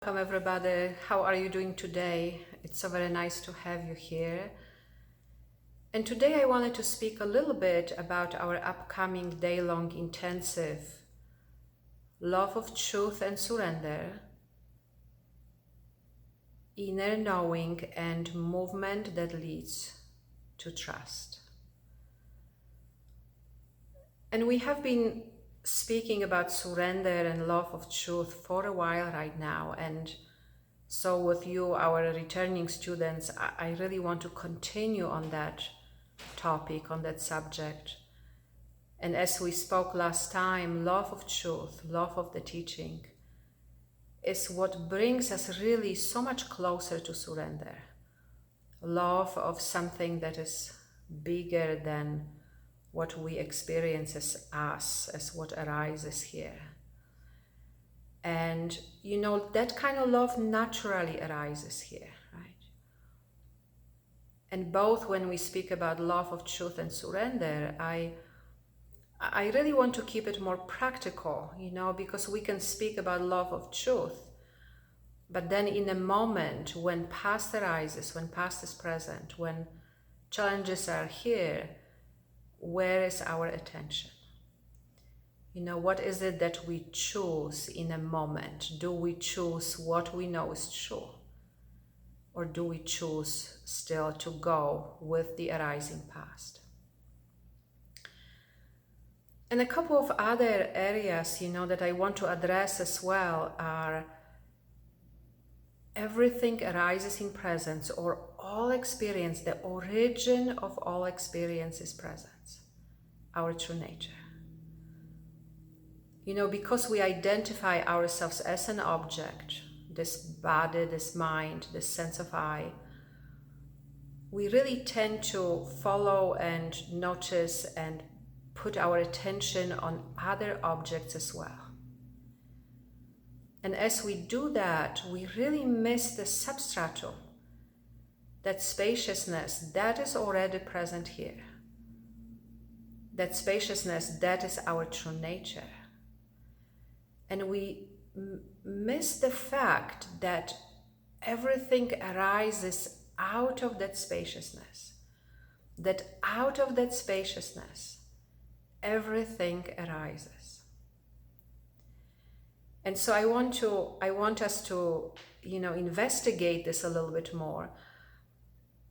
Welcome everybody. How are you doing today? It's so very nice to have you here. And today I wanted to speak a little bit about our upcoming day-long intensive Love of Truth and Surrender, Inner Knowing and Movement that Leads to Trust. And we have been speaking about surrender and love of truth for a while right now, and so with you, our returning students, I really want to continue on that topic, on that subject. And as we spoke last time, love of truth, love of the teaching is what brings us really so much closer to surrender. Love of something that is bigger than what we experience as us, as what arises here. And that kind of love naturally arises here, right? And both when we speak about love of truth and surrender, I really want to keep it more practical, because we can speak about love of truth, but then in a moment when past arises, when past is present, when challenges are here, where is our attention? What is it that we choose in a moment? Do we choose what we know is true? Or do we choose still to go with the arising past? And a couple of other areas, that I want to address as well are everything arises in presence, or all experience, the origin of all experience is presence, our true nature. Because we identify ourselves as an object, this body, this mind, this sense of I, we really tend to follow and notice and put our attention on other objects as well. And as we do that, we really miss the substratum, that spaciousness that is already present here. That spaciousness, that is our true nature. And we miss the fact that everything arises out of that spaciousness. That out of that spaciousness, everything arises. And so I want us to, investigate this a little bit more,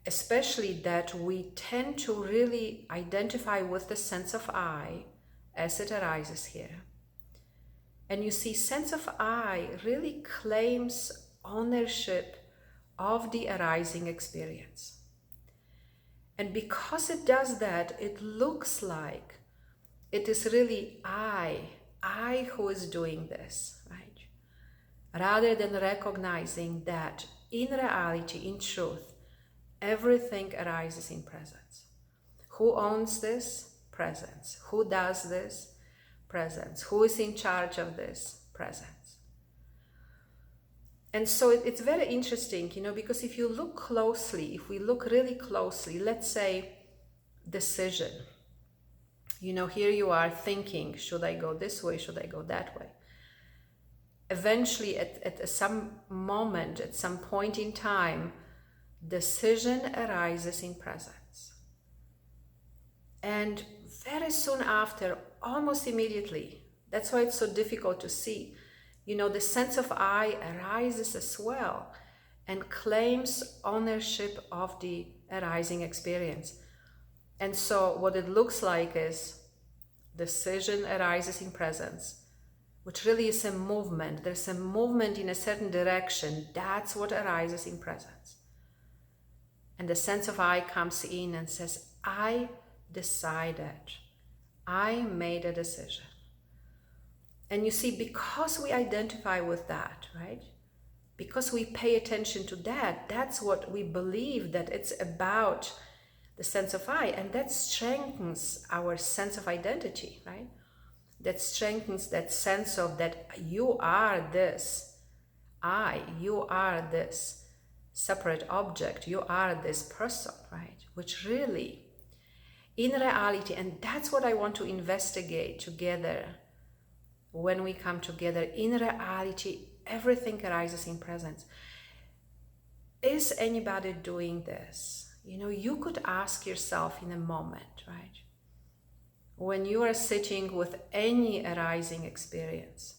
especially that we tend to really identify with the sense of I as it arises here. And you see, sense of I really claims ownership of the arising experience. And because it does that, it looks like it is really I who is doing this, right? Rather than recognizing that in reality, in truth, everything arises in presence. Who owns this? Presence. Who does this? Presence. Who is in charge of this? Presence. And so it's very interesting, because if you look closely, if we look really closely, let's say decision. Here you are thinking, should I go this way? Should I go that way? Eventually, at some moment, at some point in time, decision arises in presence. And very soon after, almost immediately, that's why it's so difficult to see, the sense of I arises as well and claims ownership of the arising experience. And so what it looks like is decision arises in presence, which really is a movement. There's a movement in a certain direction. That's what arises in presence. And the sense of I comes in and says, I decided. I made a decision. And you see, because we identify with that, right? Because we pay attention to that, that's what we believe that it's about, the sense of I, and that strengthens our sense of identity, right? That strengthens that sense of that you are this I, you are this separate object, you are this person, right? Which really, in reality, and that's what I want to investigate together when we come together, in reality, everything arises in presence. Is anybody doing this? You could ask yourself in a moment, right? When you are sitting with any arising experience,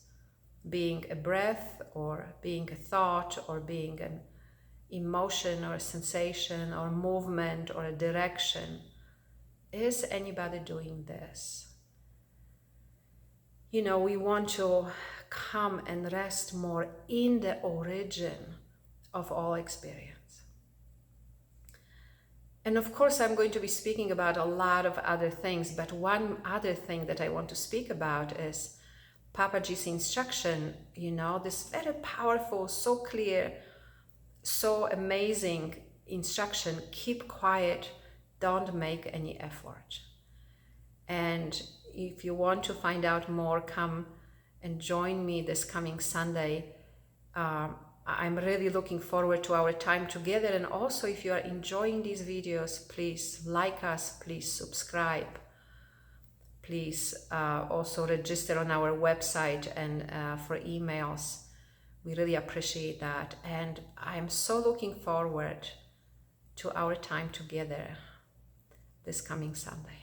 being a breath or being a thought or being an emotion or a sensation or movement or a direction, is anybody doing this? We want to come and rest more in the origin of all experience. And of course, I'm going to be speaking about a lot of other things, but one other thing that I want to speak about is Papaji's instruction, this very powerful, so clear, so amazing instruction: keep quiet, don't make any effort. And if you want to find out more, come and join me this coming Sunday. I'm really looking forward to our time together. And also, if you are enjoying these videos, please like us, please subscribe. Please also register on our website and for emails. We really appreciate that. And I'm so looking forward to our time together this coming Sunday.